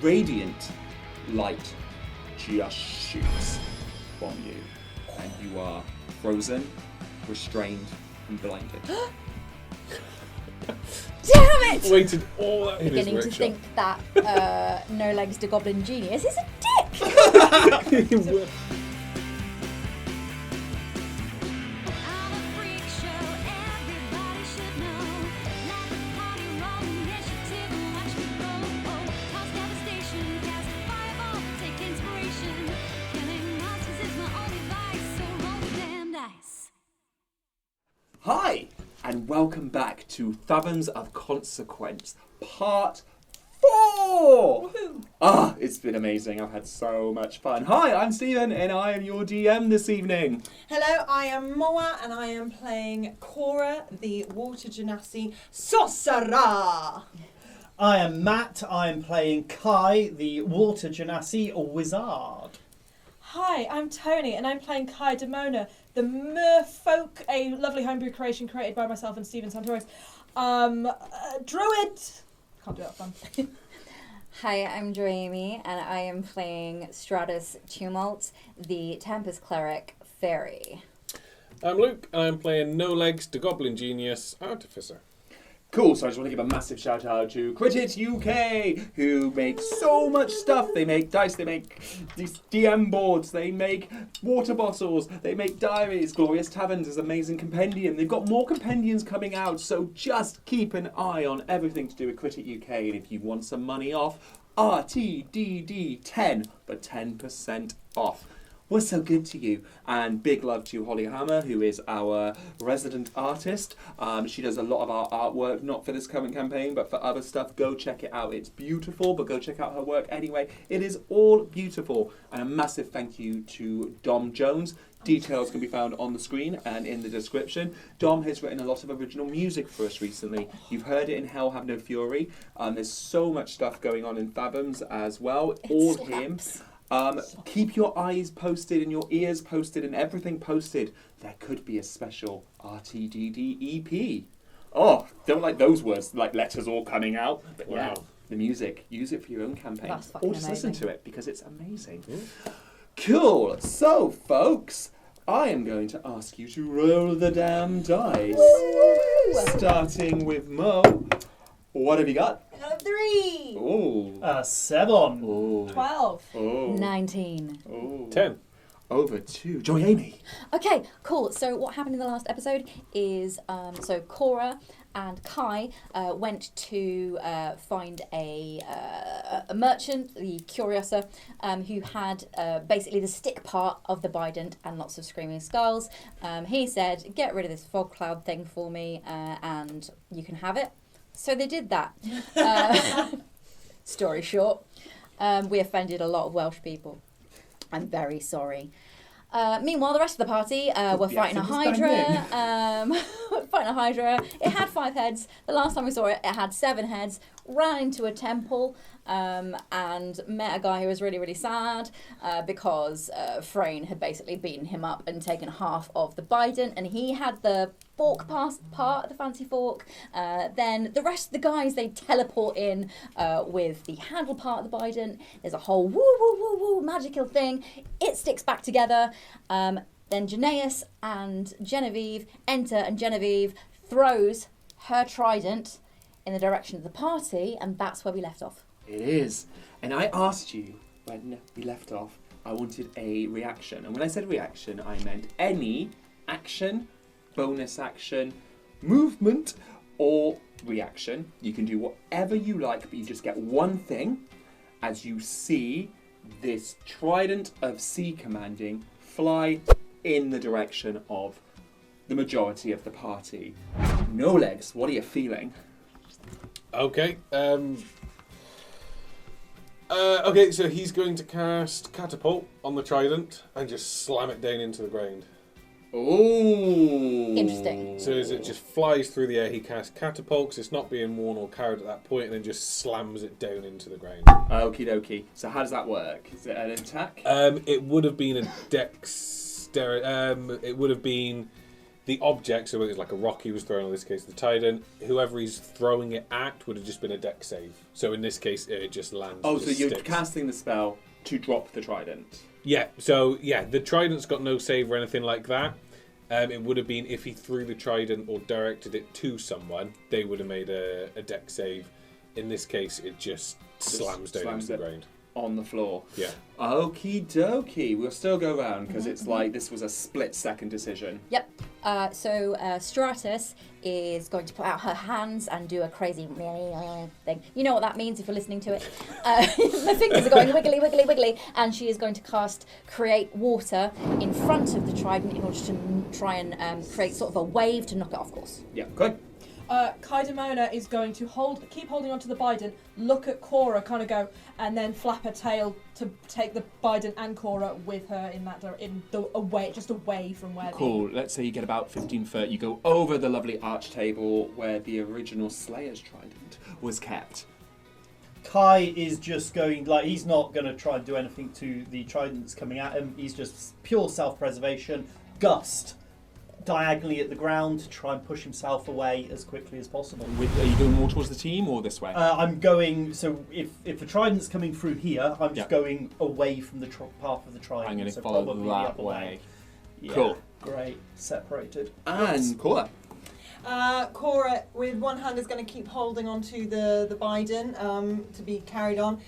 radiant light just shoots from you, and you are frozen, restrained, and blinded. Damn it! Waited all that in his Beginning to workshop. think that No Legs to Goblin Genius is a dick! I'm a freak show, everybody should know. Like a party rolling initiative and watch me go. Cause devastation, cast a fireball, take inspiration. Killing monsters is my only vice, so roll the damn dice. Hi, and welcome back to Fathoms of Consequence, Part 4! Ah, it's been amazing. I've had so much fun. Hi, I'm Stephen, and I am your DM this evening. Hello, I am Moa, and I am playing Cora, the Water Genasi Sorcerer. I am Matt. I am playing Kai, the Water Genasi Wizard. Hi, I'm Tony, and I'm playing Kai Demona, the Merfolk, a lovely homebrew creation created by myself and Stephen Santouris. Druid! Can't do that fun. Hi, I'm Dreamy, and I am playing Stratus Tumult, the Tempest Cleric Fairy. I'm Luke, and I'm playing No Legs to Goblin Genius Artificer. Cool, so I just want to give a massive shout out to Critit UK, who make so much stuff. They make dice, they make these DM boards, they make water bottles, they make diaries. Glorious Taverns is an amazing compendium. They've got more compendiums coming out, so just keep an eye on everything to do with Critit UK. And if you want some money off, RTDD10, but 10% off. We're so good to you. And big love to Holly Hammer, who is our resident artist. She does a lot of our artwork, not for this current campaign, but for other stuff. Go check it out. It's beautiful, but go check out her work anyway. It is all beautiful. And a massive thank you to Dom Jones. Details can be found on the screen and in the description. Dom has written a lot of original music for us recently. You've heard it in Hell Have No Fury. There's so much stuff going on in Fathoms as well. All him. Keep your eyes posted and your ears posted and everything posted. There could be a special RTDD EP. Oh, don't like those words, like letters all coming out. But yeah, the music, use it for your own campaign. That's fucking Or just listen amazing. to it because it's amazing. Cool. So, folks, I am going to ask you to roll the damn dice. Starting with Mo. What have you got? 3. Oh. 7. Oh. 12. Oh. 19. Oh. 10. Over to Joy Amy. Okay, cool. So what happened in the last episode is, so Cora and Kai went to find a merchant, the Curiosa, who had basically the stick part of the bident and lots of screaming skulls. He said, get rid of this fog cloud thing for me and you can have it. So they did that. Story short, we offended a lot of Welsh people. I'm very sorry. Meanwhile, the rest of the party were fighting a hydra. Fighting a hydra. It had 5 heads. The last time we saw it, it had 7 heads. Ran into a temple and met a guy who was really, really sad because Frayne had basically beaten him up and taken half of the bident, and he had the fork part, the fancy fork. Then the rest of the guys, they teleport in with the handle part of the bident. There's a whole woo woo woo woo magical thing. It sticks back together. Then Janaeus and Genevieve enter, and Genevieve throws her trident in the direction of the party, and that's where we left off. It is. And I asked you when we left off, I wanted a reaction. And when I said reaction, I meant any action, bonus action, movement, or reaction. You can do whatever you like, but you just get one thing as you see this trident of sea commanding fly in the direction of the majority of the party. No Legs, what are you feeling? Okay. Okay, so he's going to cast Catapult on the trident and just slam it down into the ground. Oh. Interesting. So as it just flies through the air, he casts Catapult, 'cause it's not being worn or carried at that point, and then just slams it down into the ground. Okie dokie. So how does that work? Is it an attack? It would have been a dexterity. It would have been the object, so whether it's like a rock he was throwing, in this case the trident, whoever he's throwing it at would have just been a dex save. So in this case, it just lands. Oh, so just you're sticks. casting the spell to drop the trident. Yeah, so yeah, the trident's got no save or anything like that. It would have been if he threw the trident or directed it to someone, they would have made a dex save. In this case, it just slams down into the ground. On the floor. Yeah. Okie dokie. We'll still go round because it's like this was a split-second decision. Yep. So Stratus is going to put out her hands and do a crazy thing. You know what that means if you're listening to it. The fingers are going wiggly, wiggly, wiggly, and she is going to cast Create Water in front of the trident in order to try and create sort of a wave to knock it off course. Yeah, good. Kaidamona is going to keep holding onto the bident, look at Cora, kind of go, and then flap her tail to take the bident and Cora with her in that away from where. Cool. Let's say you get about 15 foot. You go over the lovely arch table where the original Slayer's trident was kept. Kai is just going, like, he's not going to try and do anything to the trident that's coming at him. He's just pure self-preservation. Gust diagonally at the ground to try and push himself away as quickly as possible. Are you going more towards the team or this way? I'm going, so if the trident's coming through here, I'm just going away from the path of the trident. I'm going to so follow probably the that upper way. Yeah, Cool. Great. Separated. And Cora. Cora, with one hand, is going to keep holding onto the bident to be carried on.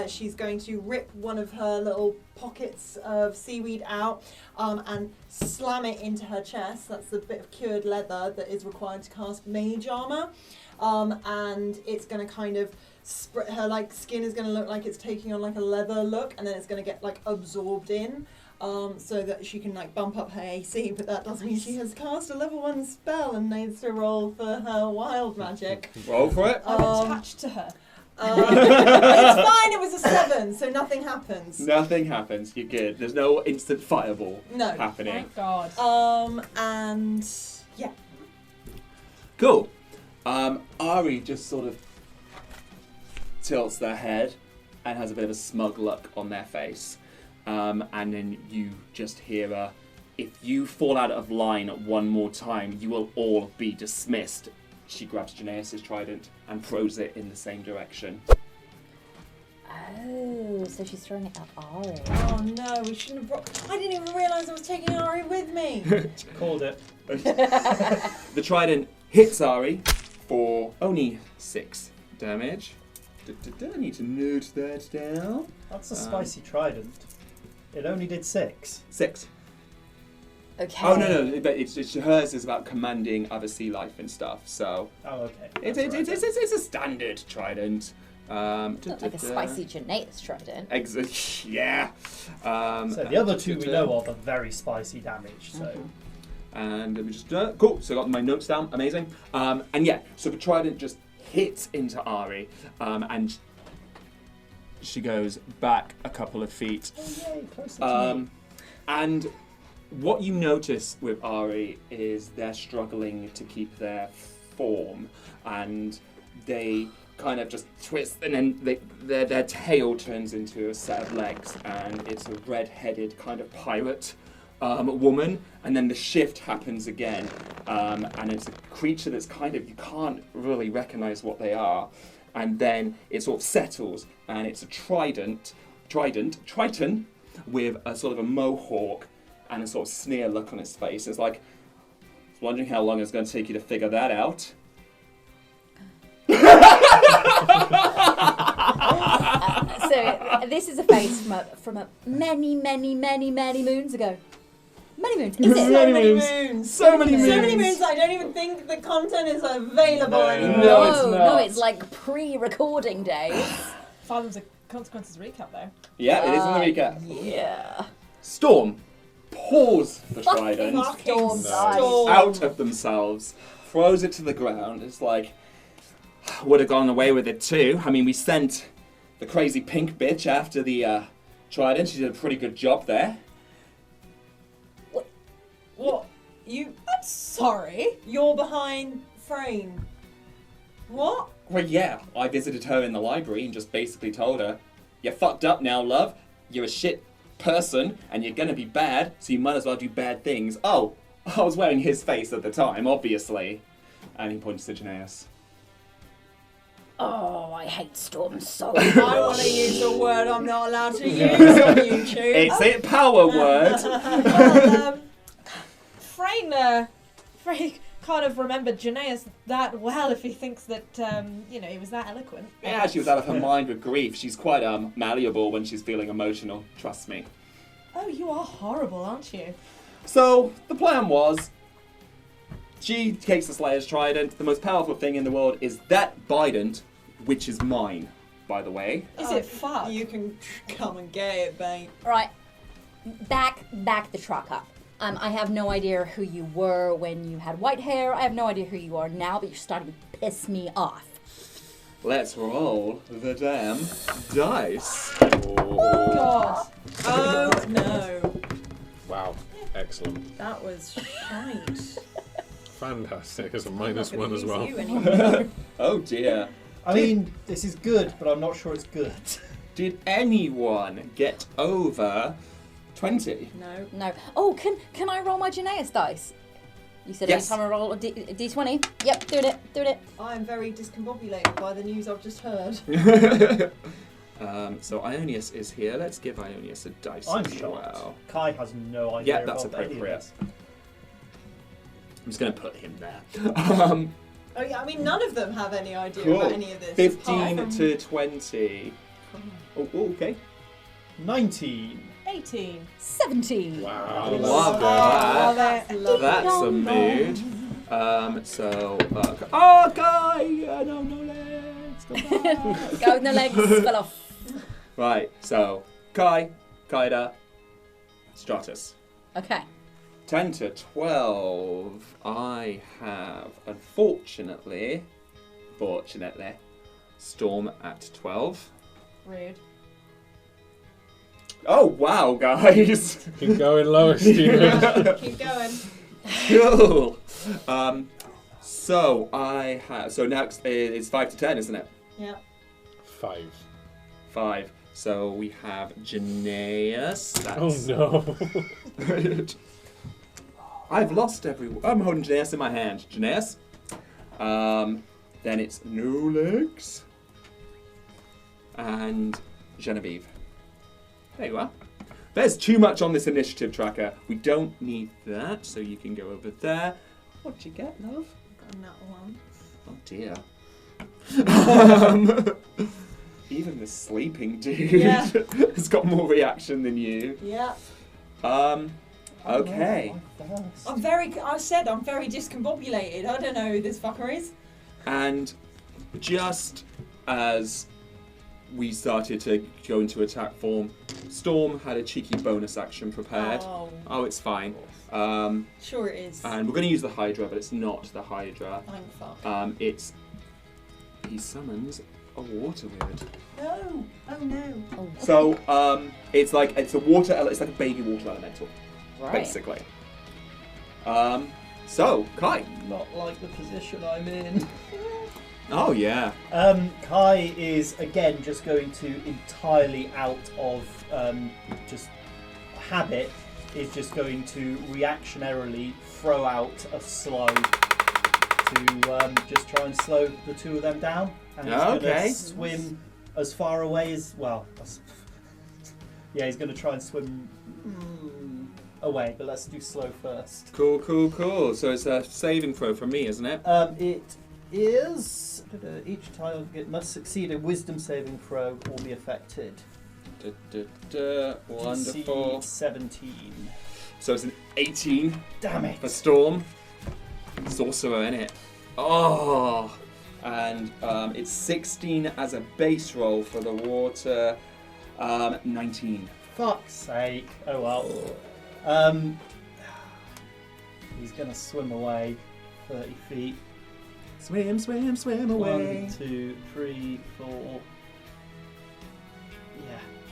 She's going to rip one of her little pockets of seaweed out and slam it into her chest. That's the bit of cured leather that is required to cast mage armor. And it's going to kind of her like skin is going to look like it's taking on like a leather look, and then it's going to get like absorbed in. So that she can like bump up her AC, but that does mean she has cast a level 1 spell and needs to roll for her wild magic. Roll for it. I'm attached to her. It's fine, it was a 7, so nothing happens. Nothing happens. You're good. There's no instant fireball happening. Thank God. And yeah. Cool. Ari just sort of tilts their head and has a bit of a smug look on their face. And then you just hear if you fall out of line one more time, you will all be dismissed. She grabs Janaeus' trident and throws it in the same direction. Oh, so she's throwing it at Ari. Oh no, we shouldn't have brought... I didn't even realise I was taking Ari with me. Called it. The trident hits Ari for only 6 damage. I need to note that down. That's a spicy trident. It only did 6. 6. Okay. Oh no, but it's hers is about commanding other sea life and stuff. So Oh, okay. it's a standard trident. Not like a spicy Janaeus trident. Yeah. So the other two we know of are very spicy damage. So And let me just cool. So I got my notes down. Amazing. And yeah, so the trident just hits into Ari, and she goes back a couple of feet. oh yay, closer to me. And what you notice with Ari is they're struggling to keep their form, and they kind of just twist, and then their tail turns into a set of legs, and it's a red-headed kind of pirate woman, and then the shift happens again, and it's a creature that's kind of, you can't really recognize what they are, and then it sort of settles, and it's a triton with a sort of a mohawk and a sort of sneer look on his face. It's like, I was wondering how long it's going to take you to figure that out. So this is a face from many moons ago. Many moons. Is it? So many moons. So many moons. So many moons. I don't even think the content is available anymore. No, it's not. No, it's like pre-recording days. Fathoms of Consequences recap though. Yeah, it is in the recap. Yeah. Storm pours the trident Fucking Nice. storm. out of themselves, throws it to the ground. It's like, would have gone away with it too. I mean, we sent the crazy pink bitch after the trident. She did a pretty good job there. What? I'm sorry. You're behind frame. What? Well, yeah, I visited her in the library and just basically told her, you're fucked up now, love. You're a shit person and you're gonna be bad, so you might as well do bad things. Oh, I was wearing his face at the time, obviously. And he points to Janaeus. Oh, I hate storms so I much. want to use a word I'm not allowed to use on YouTube. It's a power word. Well, Frayne kind of remembered Janaeus that well if he thinks that, he was that eloquent. Yeah, she was out of her mind with grief. She's quite malleable when she's feeling emotional, trust me. Oh, you are horrible, aren't you? So, the plan was, she takes the Slayer's Trident. The most powerful thing in the world is that bident, which is mine, by the way. Is it fuck? You can come and get it, babe. Right, back the truck up. I have no idea who you were when you had white hair. I have no idea who you are now, but you're starting to piss me off. Let's roll the damn dice. Oh, God. Oh, no. Wow. Excellent. That was shite. Fantastic. It's a -1 as well. You anymore. Oh dear. I mean, this is good, but I'm not sure it's good. Did anyone get over 20? No. No. Oh, can I roll my Janaeus dice? You said Yes. every time I roll a D20. Yep, doing it. I'm very discombobulated by the news I've just heard. So Ionius is here. Let's give Ionius a dice I'm as shocked. well. Kai has no idea. Yeah, that's about any of appropriate. this. I'm just going to put him there. Oh yeah, I mean none of them have any idea Cool. about any of this. 15 apart to 20. Oh, okay. 19. 18. 17. Wow. Love Love that. it. That's a mood. Oh, Guy! No legs. Go back. Go with no legs. Fell off. Right, so Kai, Kaida, Stratus. Okay. 10 to 12. I have, fortunately, Storm at 12. Rude. Oh, wow, guys. Keep going lower, Stephen. Keep going. Cool. So next it's 5 to 10, isn't it? Yeah. 5. 5. So we have Janaeus. Oh no. I've lost everyone. I'm holding Janaeus in my hand. Janaeus. Then it's No Legs. And Genevieve. There you are. There's too much on this initiative tracker. We don't need that, so you can go over there. What'd you get, love? Got that one. Oh dear. Even the sleeping dude Yeah. has got more reaction than you. Yeah. Okay. I'm very discombobulated. I don't know who this fucker is. And just as we started to go into attack form, Storm had a cheeky bonus action prepared. Oh, It's fine. sure it is. And we're going to use the Hydra, but it's not the Hydra. I'm fucked. He summons a water wizard. No. Oh no. Oh, So it's like a baby water elemental, right. basically. So Kai. Not like the position I'm in. Oh yeah. Kai is again just going to entirely out of just habit. Is just going to reactionarily throw out a slow to just try and slow the two of them down. And he's going Okay. to swim as far away as yeah, he's going to try and swim away. But let's do slow first. Cool. So it's a saving throw from me, isn't it? It is each target must succeed a wisdom saving throw or be affected. Wonderful. DC 17. So it's an 18 Damn for it! Storm. Sorcerer in it. Oh, and it's 16 as a base roll for the water. 19. Fuck's sake! Oh well. He's gonna swim away 30 feet. Swim away. 1, 2, 3, 4. Yeah,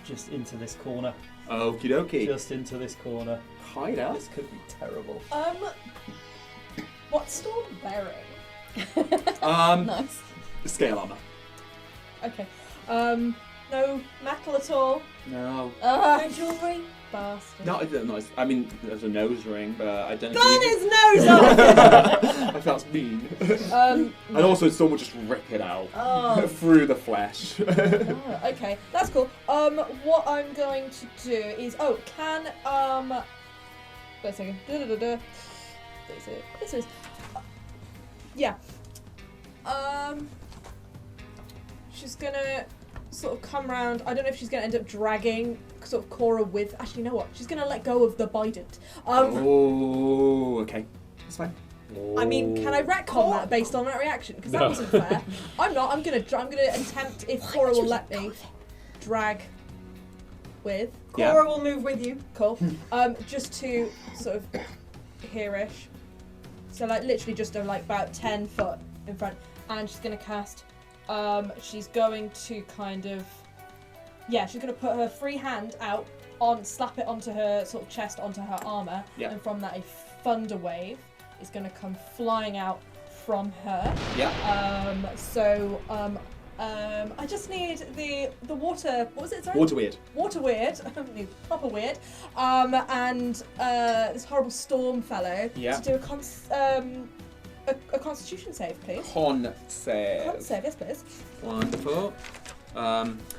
just into this corner. Okie dokie. Just into this corner. Hide out. This could be terrible. What's Storm wearing? Nice. Scale armor. Okay. No metal at all. No. No jewellery. Bastard. Not nice. I mean, there's a nose ring, but I don't know. Burn his nose off! If that's mean. Um, And also, someone will just rip it out Oh. through the flesh. okay, that's cool. What I'm going to do is, wait a second. This is, yeah. She's gonna sort of come round. I don't know if she's gonna end up dragging sort of Cora with. Actually, you know what? She's gonna let go of the bident. Oh, okay. That's fine. I mean, can I retcon that based on that reaction? Because that No. wasn't fair. I'm not. I'm gonna attempt if Cora will let me drag with. Yeah. Cora will move with you. Cool. Just to sort of here-ish. So like literally just like about 10 foot in front, and she's gonna cast. She's going to kind of. Yeah, she's gonna put her free hand out slap it onto her sort of chest, onto her armor, Yeah. and from that a thunder wave is gonna come flying out from her. Yeah. I just need the water. What was it? Sorry. Water weird. Water weird. Proper weird. And this horrible storm fellow Yeah. to do a Constitution save, please. Con save. Con save, yes, please. Wonderful.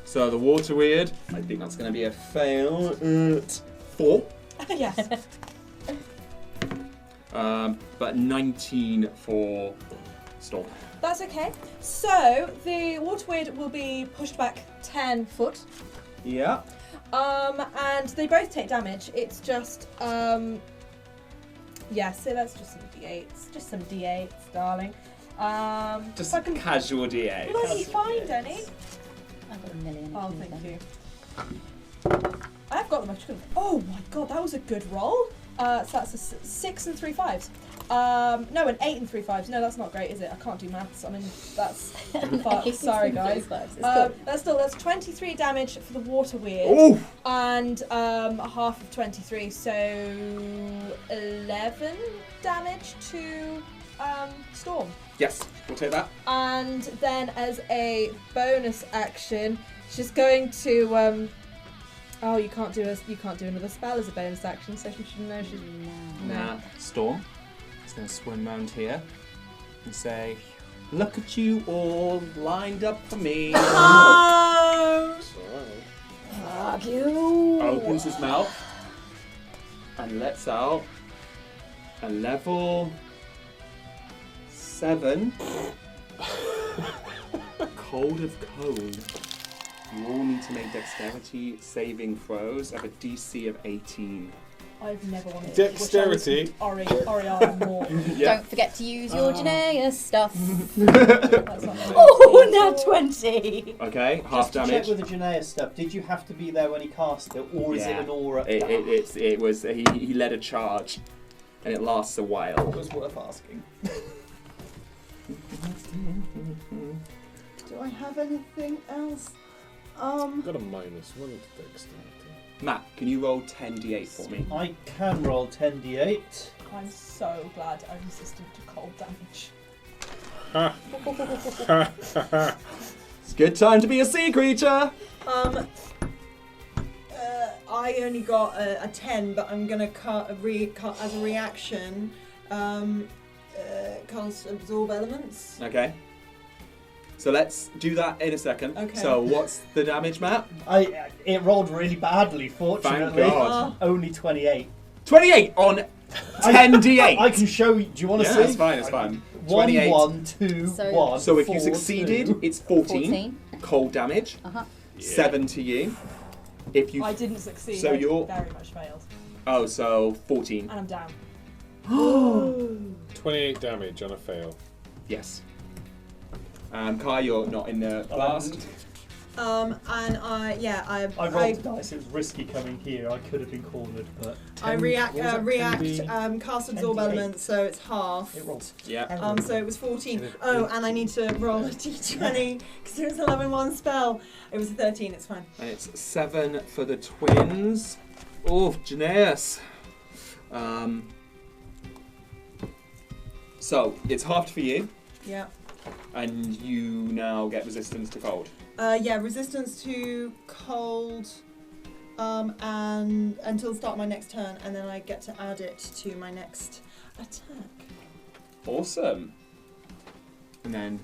So the water weird. I think that's going to be a fail at 4. Yes. But 19 for storm. That's okay. So the water weird will be pushed back 10 foot. Yeah. And they both take damage. It's just yeah, so that's just some d8s. Just some d8s, darling. Just if I can casual DA. bloody find any. I've got a million. Oh, thank you. I've got them. I just couldn't. Oh my god, that was a good roll. So that's a 6 and 3 5s. No, an 8 and 3 5s. No, that's not great, is it? I can't do maths. I mean, that's. Sorry, guys. That's 23 damage for the water weird. Oh! And half of 23, so 11 damage to Storm. Yes, we'll take that. And then as a bonus action, she's going to oh, you can't do another spell as a bonus action, so she should know she's Nah. Storm is going to swim round here and say, "Look at you all lined up for me." Fuck you. Opens his mouth and lets out a level 7 cold of cone. You all need to make dexterity saving throws of a DC of 18. I've never wanted Dexterity. Oriana more. Yeah. Don't forget to use your Janaea stuff. That's not Oh, now 20. Okay, half Just to check damage. with the Janaea stuff, did you have to be there when he cast it, or is it Yeah. an aura? It was he led a charge, and it lasts a while. It was worth asking. Do I have anything else? Got a minus 1 to dexterity. Matt, can you roll 10d8 for me? I can roll 10d8. I'm so glad I'm resistant to cold damage. It's a good time to be a sea creature. I only got a 10, but I'm gonna cut as a reaction. Cast absorb elements. Okay. So let's do that in a second. Okay. So what's the damage, Matt? It rolled really badly, fortunately. Thank God. Only 28. 28 on 10d8. I can show you. Do you want to Yeah, see? it's fine, it's fine. 1, 28. 1, 2, So- 1. So if you 4, succeeded, 2. it's 14 14. cold damage, Uh-huh. 7 to you. If you I didn't succeed. So I you're- very much failed, so 14. and I'm down. 28 damage on a fail. Yes. Kai, you're not in the blast. And I I rolled the dice. It was risky coming here. I could have been cornered, but react what was that, cast absorb 10d8. elements, so it's half. it rolled. Yeah. So it was 14. Oh, and I need to roll a d20 because it was 11-1 spell. It was a 13. It's fine. And it's 7 for the twins. Oh, Janaeus. So it's halved for you, Yeah. and you now get resistance to cold. Yeah, resistance to cold, and until the start of my next turn, and then I get to add it to my next attack. Awesome. And then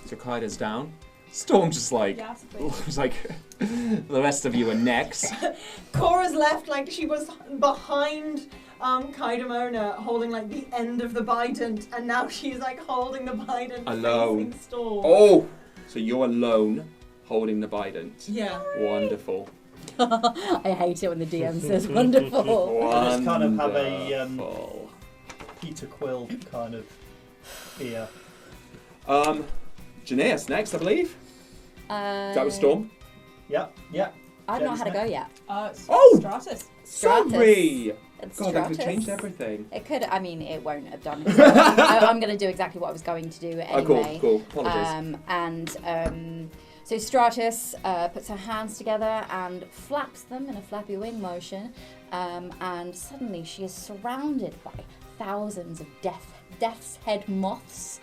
so Kaida's down. Storm just like Yes, please. it's like the rest of you are next. Cora's left like she was behind Kaidamona, holding like the end of the bident, and now she's like holding the bident Alone. facing Storm. Oh, so you're alone holding the bident. Yeah. Wonderful. I hate it when the DM says wonderful. I just kind of have a Wonderful. Peter Quill kind of fear. Janaeus next, I believe. That was Storm. Yep. I've not had a go yet. It's Oh! Stratus. Stratus. Sorry. It's God, that could have Stratus. changed everything. It could. I mean, it won't have done. I'm going to do exactly what I was going to do anyway. Oh, cool. Apologies. So Stratus puts her hands together and flaps them in a flappy wing motion, and suddenly she is surrounded by thousands of death's head moths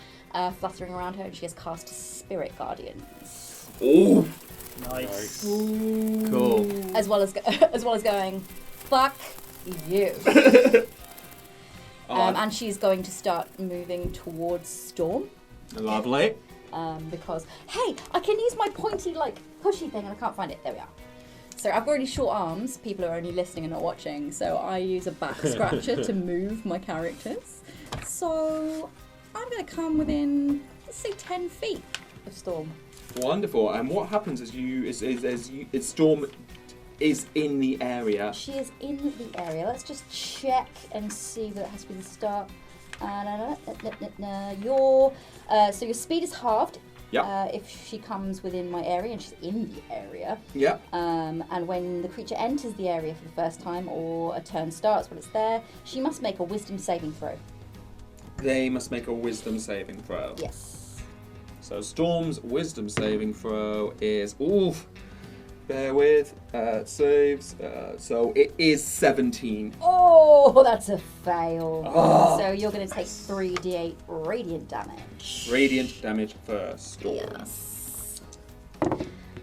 fluttering around her, and she has cast Spirit Guardians, Oh, Nice. cool. as well as going, fuck you. And she's going to start moving towards Storm. Lovely. Because, hey, I can use my pointy, like, pushy thing and I can't find it. There we are. So I've got really short arms. People are only listening and not watching. So I use a back scratcher to move my characters. So I'm going to come within, let's say, 10 feet of Storm. Wonderful. And what happens as Storm is in the area? She is in the area. Let's just check and see that it has to be the start. So your speed is halved. Yep. If she comes within my area and she's in the area. Yep. And when the creature enters the area for the first time or a turn starts when it's there, she must make a wisdom saving throw. They must make a wisdom saving throw. Yes. So Storm's wisdom saving throw is bear with saves. So it is 17. Oh, that's a fail. Oh. So you're going to take 3d8 radiant damage. Radiant damage for Storm. Yes.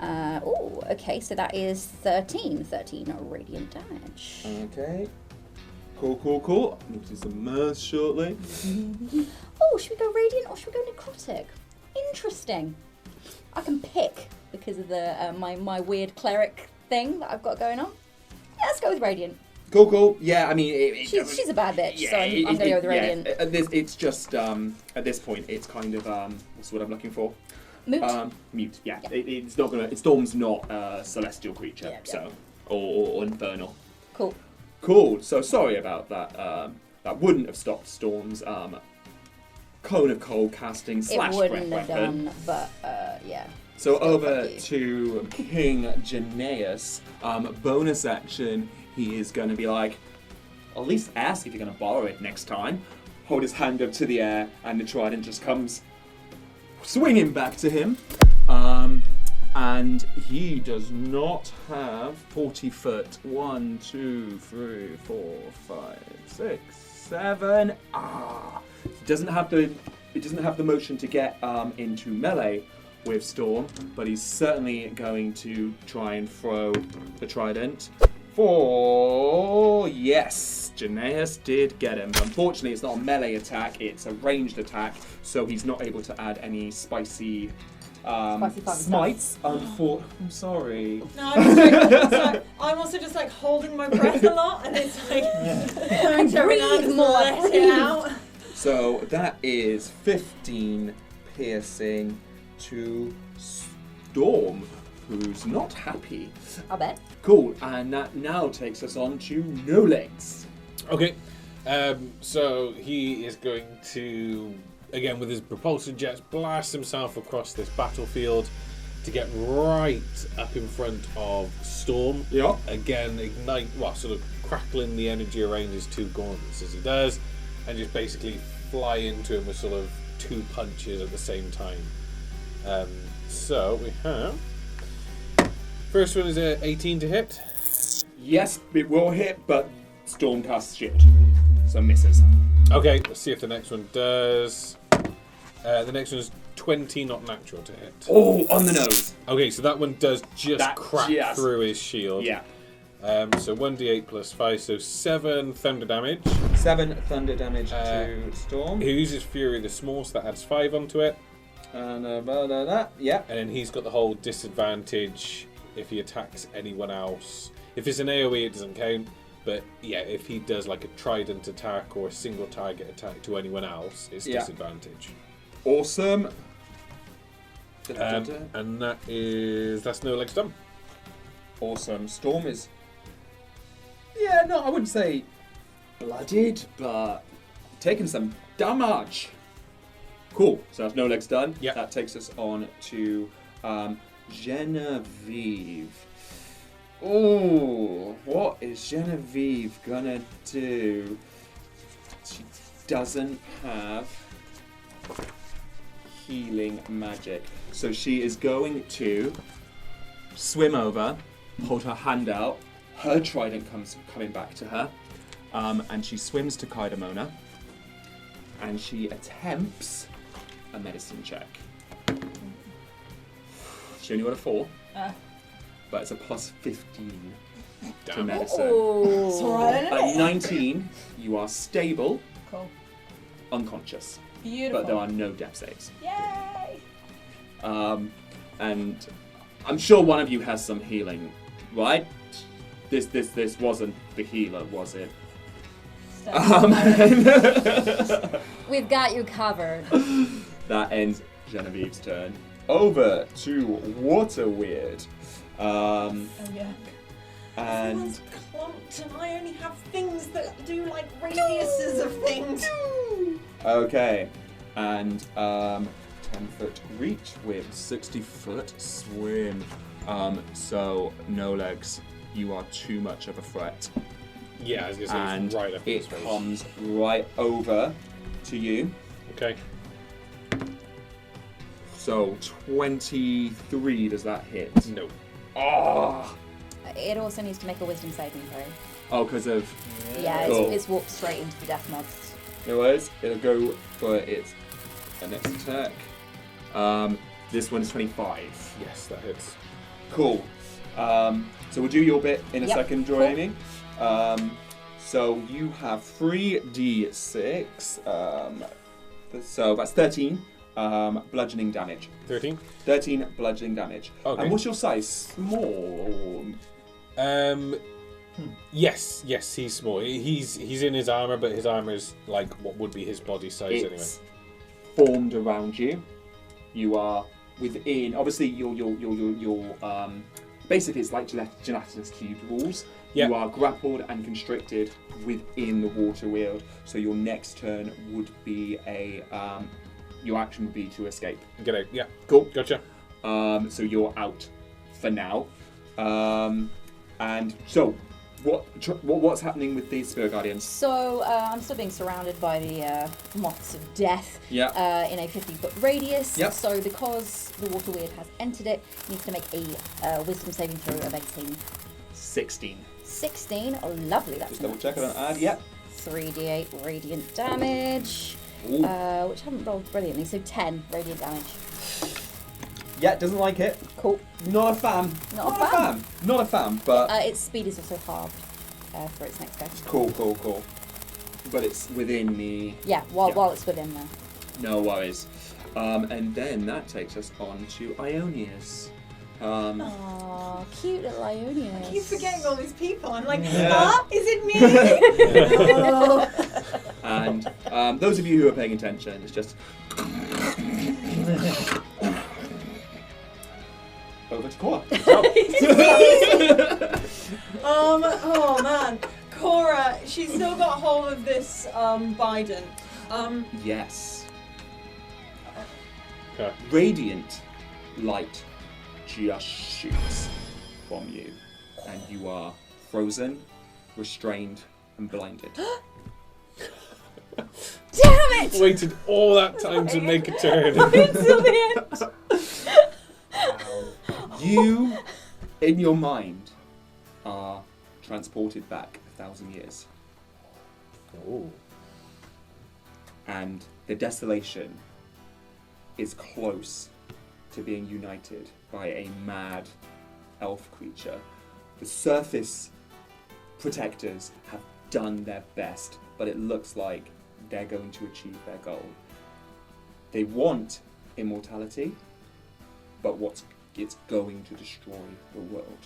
Okay, so that is 13 radiant damage. Okay. Cool. I'll do some math shortly. Oh, should we go radiant or should we go necrotic? Interesting. I can pick because of the my weird cleric thing that I've got going on. Yeah, let's go with radiant. Cool. Yeah, I mean, She's a bad bitch, yeah, so I'm going to go with radiant. It's just at this point, it's kind of what's what I'm looking for. Moot. Mute. Yeah. Yeah. It's not gonna. Storm's not a celestial creature, Yeah. so or infernal. Cool. So sorry about that. That wouldn't have stopped Storm's cone of cold casting / It breath wouldn't have weapon. done, but yeah. So Still over fuck to King Janaeus. Bonus action. He is going to be like, at least ask if you're going to borrow it next time. Hold his hand up to the air, and the trident just comes swinging back to him. And he does not have 40 foot. 1, 2, 3, 4, 5, 6, 7. It doesn't have the motion to get into melee with Storm, but he's certainly going to try and throw the trident. Yes, Janaeus did get him. Unfortunately, it's not a melee attack; it's a ranged attack, so he's not able to add any spicy fun smites. I'm sorry. No, I'm also just like holding my breath a lot, and it's like going to every now and then more, let it breathe. out. So that is 15 piercing to Storm, who's not happy. I'll bet. Cool, and that now takes us on to No Legs. Okay, so he is going to, again with his propulsor jets, blast himself across this battlefield to get right up in front of Storm. Yeah. Again, ignite, sort of crackling the energy around his two gauntlets as he does, and just basically fly into him with sort of 2 punches at the same time. So we have, first one is a 18 to hit. Yes, it will hit, but Storm casts shield, so misses. Okay, let's see if the next one does. The next one is 20 not natural to hit. Oh, on the nose. Okay, so that one does just That crack just- through his shield. Yeah. So 1d8 plus 5, so 7 thunder damage. 7 thunder damage Uh, to Storm. He uses Fury the Small, so that adds 5 onto it. And that. Yeah. And then he's got the whole disadvantage if he attacks anyone else. If it's an AoE, it doesn't count. But yeah, if he does like a trident attack or a single target attack to anyone else, it's Yeah. disadvantage. Awesome. And that's no legs done. Awesome. Storm is. Yeah, no, I wouldn't say blooded, but taking some damage. Cool. So that's no legs done. Yep. That takes us on to Genevieve. Oh, what is Genevieve gonna do? She doesn't have healing magic. So she is going to swim over, hold her hand out. Her trident coming back to her. And she swims to Kaidamona. And she attempts a medicine check. She only got a 4, but it's a plus 15 to Damn. medicine. It's alright. At 19, you are stable, Cool. unconscious, Beautiful. but there are no death saves. Yay! And I'm sure one of you has some healing, right? This wasn't the healer, was it? We've got you covered. That ends Genevieve's turn. Over to Water Weird. Oh yeah. And Everyone's clumped, and I only have things that do like radiuses of things. okay, and 10-foot reach with 60-foot swim. So no legs. You are too much of a threat, Yeah, I was going to say and it's right up it his face. comes right over to you. Okay. So 23. Does that hit? No. Oh, It also needs to make a wisdom saving throw. oh, because of. Yeah, Cool. it's walked straight into the death mods. Anyways, it'll go for its next attack. This one is 25. Yes, that hits. Cool. So we'll do your bit in a Yep, second, cool. Joy Amy. So you have 3d6. So that's 13 bludgeoning damage. 13. 13 bludgeoning damage. Okay. And what's your size? Small. Yes, he's small. He's in his armor, but his armor is like what would be his body size It's formed around you. You are within. Obviously, you're basically it's like gelatinous cube walls. Yeah. You are grappled and constricted within the water wheel. So your next turn would be your action would be to escape. anyway. Get out. Yeah. Cool. Gotcha. So you're out for now. And so what's happening with these Spirit Guardians? So I'm still being surrounded by the moths of death Yeah. in a 50-foot radius. Yep. So because the water weird has entered it, it needs to make a wisdom saving throw of 18. 16. 16. Oh, lovely. That's Just double a check. I don't add. Yep. 3d8 radiant damage, Ooh. which I haven't rolled brilliantly. So 10 radiant damage. Yeah, doesn't like it. Cool. Not a fan. Not a fan. Not a fan, but Its speed is also halved for its next go. cool. But it's within the. Yeah, while it's within there. No worries. And then that takes us on to Ionius. Aww, cute little Ionius. I keep forgetting all these people. I'm like, Yeah. is it me? And those of you who are paying attention, it's just. Over to Cora. Oh man, Cora, she's still got hold of this bident. Yes. Okay. Radiant light just shoots from you, and you are frozen, restrained, and blinded. Damn it! Waited all that time to make a turn. Until the end. You, in your mind, are transported back 1,000 years, Oh. and the desolation is close to being united by a mad elf creature. The surface protectors have done their best, but it looks like they're going to achieve their goal. They want immortality, but it's going to destroy the world.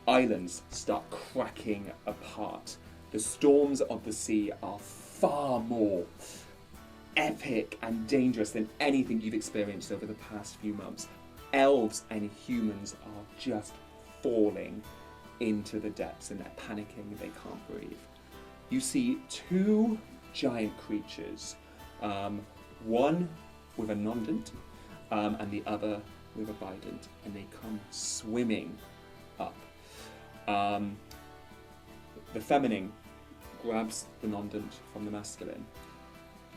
Islands start cracking apart. The storms of the sea are far more epic and dangerous than anything you've experienced over the past few months. Elves and humans are just falling into the depths and they're panicking, they can't breathe. You see two giant creatures, one with a nondent and the other with a bident, and they come swimming up. The feminine grabs the nondent from the masculine,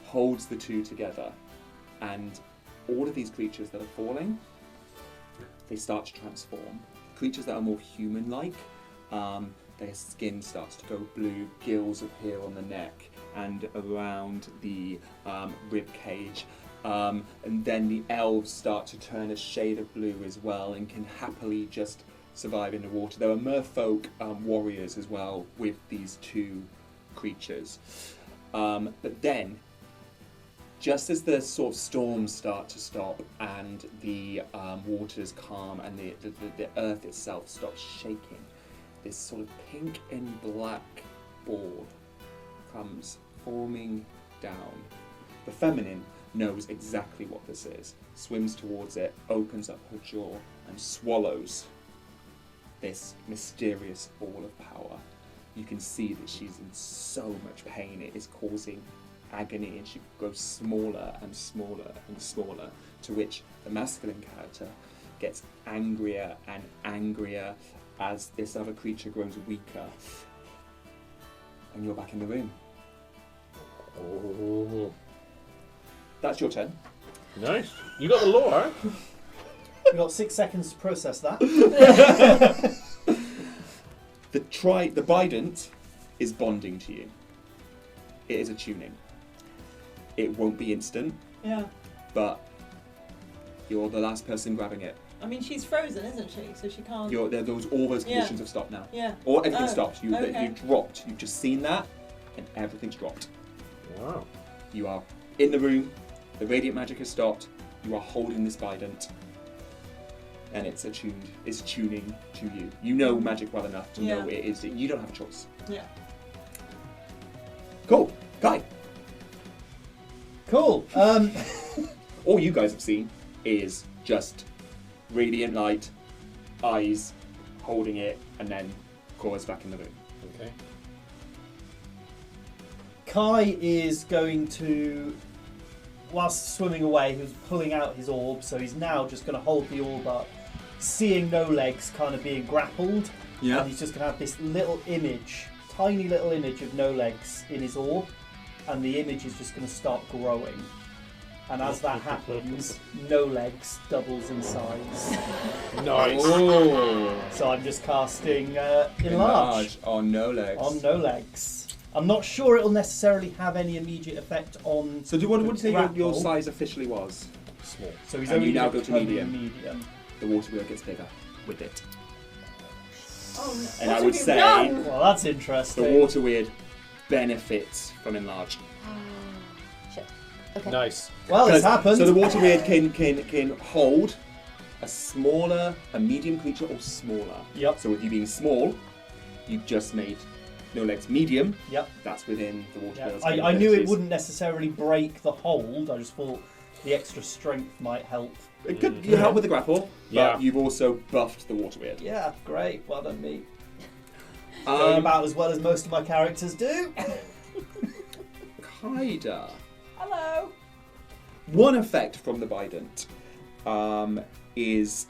holds the two together, and all of these creatures that are falling, they start to transform. Creatures that are more human-like, their skin starts to go blue, gills appear on the neck and around the rib cage. And then the elves start to turn a shade of blue as well and can happily just survive in the water. There are merfolk warriors as well with these two creatures. But then, just as the sort of storms start to stop and the waters calm and the earth itself stops shaking, this sort of pink and black ball comes forming down. The feminine knows exactly what this is, swims towards it, opens up her jaw and swallows this mysterious ball of power. You can see that she's in so much pain, it is causing agony, and she grows smaller and smaller and smaller, to which the masculine character gets angrier and angrier as this other creature grows weaker. And you're back in the room. Oh, That's your turn. nice. You got the lore. We've got 6 seconds to process that. The bident is bonding to you. It is attuning. It won't be instant, Yeah. but you're the last person grabbing it. I mean, she's frozen, isn't she? So she can't. All those Yeah. conditions have stopped now. Yeah. Or everything Oh, stopped. You okay. dropped. You've just seen that, and everything's dropped. Wow. You are in the room. The radiant magic has stopped. You are holding this bident, and it's attuned. It's tuning to you. You know magic well enough to know Yeah. it is. You don't have a choice. Yeah. Cool, Guy. Cool. All you guys have seen is just radiant light, eyes holding it, and then Cora's back in the room. Okay. Kai is going to, whilst swimming away, he was pulling out his orb, so he's now just going to hold the orb up, seeing no legs kind of being grappled, and he's just going to have this little image, tiny little image of no legs in his orb, and the image is just going to start growing. And as that happens, no legs doubles in size. Nice. Oh. So I'm just casting Enlarge on no legs. on no legs. I'm not sure it'll necessarily have any immediate effect on. So what would you say your grapple. size officially was? Small. So he's And only you now gonna go to become medium. medium. The water wheel gets bigger with it. Oh no. And What I would have you say done? Well, that's the interesting. water weird benefits from enlarge. Shit. Okay. Nice. Well, it's happened. So the water weird can hold a medium creature or smaller. Yep. So with you being small, you've just made no legs medium. Yep. That's within the water Yeah. wheel's I knew it capabilities. wouldn't necessarily break the hold. I just thought the extra strength might help. It could help with the grapple, Yeah. but you've also buffed the water weird. Yeah, great. Well done, me. Going about as well as most of my characters do. Kaida. Hello. One effect from the bident is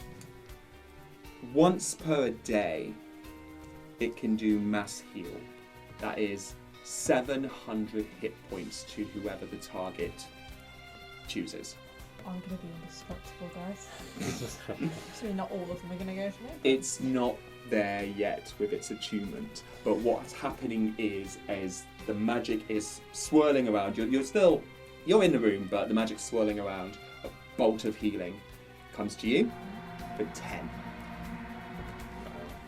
once per day it can do mass heal. That is 700 hit points to whoever the target chooses. I'm gonna be indestructible, guys. So not all of them are gonna go to me. It's not there yet with its attunement, but what's happening is as the magic is swirling around you, you're still You're in the room, but the magic's swirling around. A bolt of healing comes to you for 10.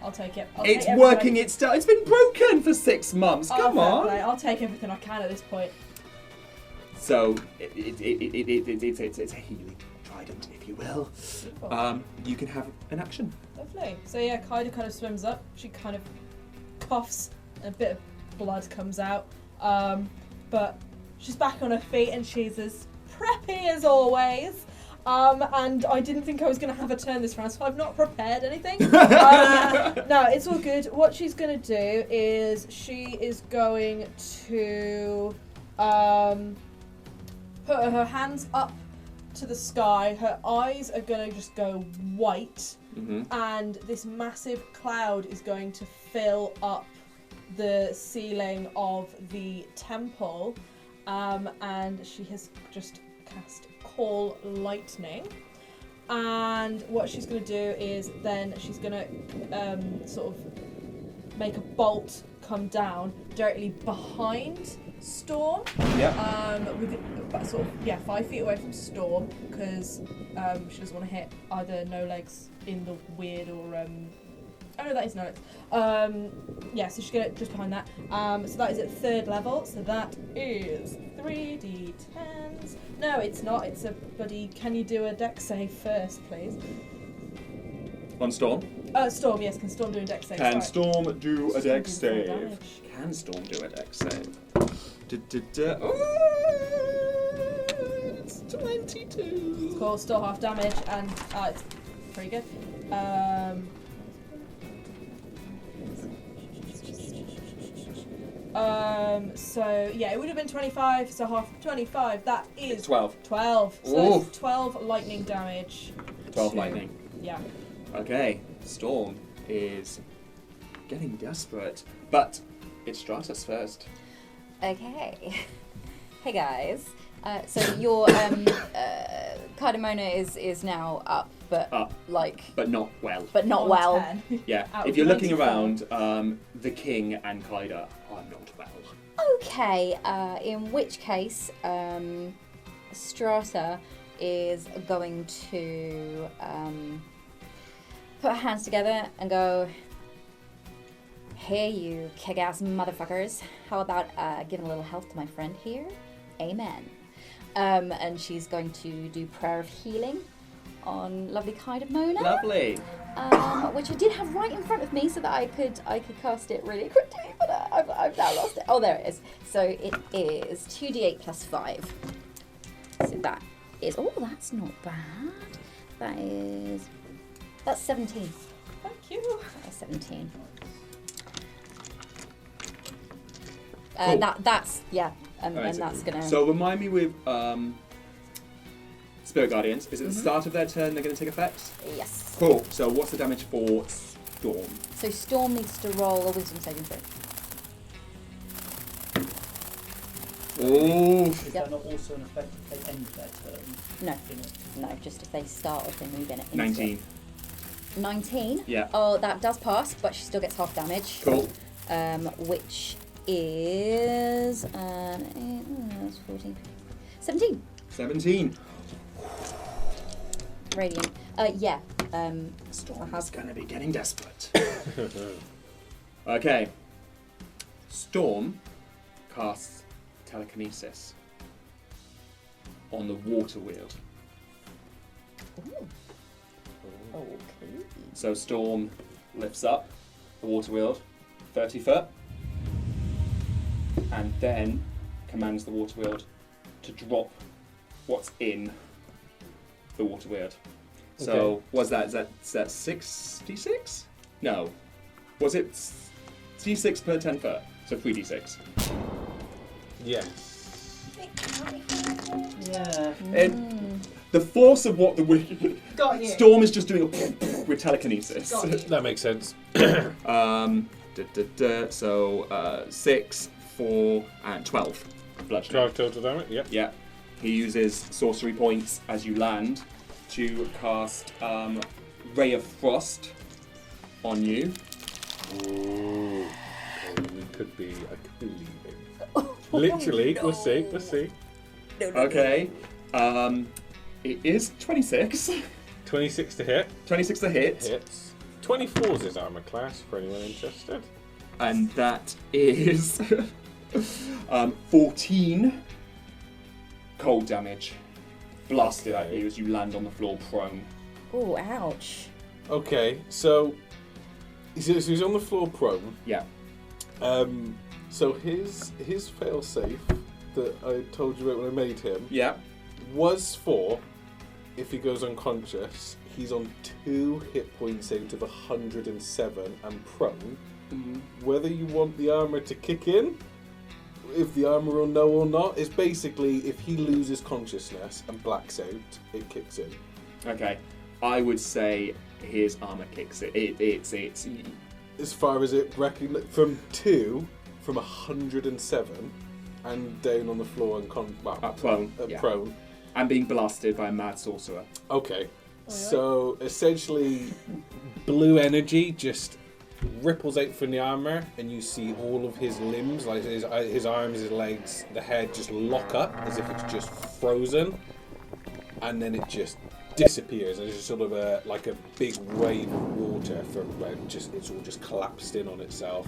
I'll take it. It's working. It's been broken for 6 months. Come on. I'll take everything I can at this point. So it's a healing trident, if you will. You can have an action. Lovely. So yeah, Kaida kind of swims up. She kind of coughs, and a bit of blood comes out. But she's back on her feet, and she's as preppy as always. And I didn't think I was going to have a turn this round, so I've not prepared anything. No, it's all good. What she's going to do is she is going to put her hands up to the sky. Her eyes are going to just go white, and this massive cloud is going to fill up the ceiling of the temple, and she has just cast Call Lightning. And what she's going to do is then she's going to sort of make a bolt come down directly behind Storm. With sort of 5 feet away from Storm, because she doesn't want to hit either No Legs in the weird or oh no, that is No Legs. So she's going to just behind that. So that is at 3rd level. So that is 3d10s. No, it's not. It's a bloody. Can you do a dex save first, please? On Storm? Storm, yes. Can Storm do a dex save? Can Right. Storm do a dex Storm do save? damage. Can Storm do a dex save? It's 22. Cool, still half damage, and it's pretty good. So yeah, it would have been 25, so half 25, that is It's 12. 12. So Ooh. it's 12 lightning damage. 12 to- lightning. Yeah. Okay, Storm is getting desperate, but it's Stratus first. Okay. Hey guys. So your Cardamona is now up, but Up. like, But not well. but not On well. 10. Yeah, Out if of you're looking 94. around, the King and Kaida are not well. Okay. In which case, Strata is going to put her hands together and go, "Hey, you kick-ass motherfuckers! How about giving a little health to my friend here? Amen." And she's going to do Prayer of Healing on lovely Kaida Mona, Lovely. which I did have right in front of me so that I could cast it really quickly, but I've now lost it. Oh, there it is. So it is 2d8 plus 5. So that is, oh, that's not bad. That's 17. Thank you. That's 17. Cool. That's and Alright, that's gonna. So remind me with Spirit Guardians, is it the start of their turn they're going to take effect? Yes. Cool. So what's the damage for Storm? So Storm needs to roll a Wisdom saving throw. Oh. Is Yep. that not also an effect if they end their turn? No. In it? No, just if they start or if they move in it. 19. 19. Yeah. Oh, that does pass, but she still gets half damage. Cool. Which is that's 14. 17. 17. Radiant. Yeah. Storm is going to be getting desperate. Okay. Storm casts telekinesis on the water wheel. Ooh. Okay. So Storm lifts up the water wheel 30 foot and then commands the water wheel to drop what's in the water wheel. So Okay. was that 6d6? No. Was it d6 per 10 foot? So 3d6. Yes. Yeah. And the force of what the Got you. Storm is just doing with telekinesis. Got you. That makes sense. So 6, 4, and 12 bludgeoning. 12 total damage, yep. Yeah. He uses sorcery points as you land to cast Ray of Frost on you. Ooh. Oh, we could be leaving. Literally, no. we'll see, we'll see. Okay. It is 26. 26 to hit. 26 to hit. Hits. 24 is his armor class for anyone interested. And that is 14 cold damage. Blasted at you as you land on the floor prone. Oh, ouch. Okay, so he's on the floor prone. Yeah. So his fail-safe that I told you about when I made him Yeah. was for, if he goes unconscious, he's on 2 hit points out of 107 and prone. Whether you want the armor to kick in, if the armor will know or not, is basically if he loses consciousness and blacks out, it kicks in. Okay. I would say his armor kicks it. It's As far as it from 107 and down on the floor and prone. Yeah. prone. And being blasted by a mad sorcerer. Okay, so essentially, blue energy just ripples out from the armor, and you see all of his limbs, like his arms, his legs, the head, just lock up as if it's just frozen, and then it just disappears. And it's just sort of like a big wave of water from where it's all just collapsed in on itself.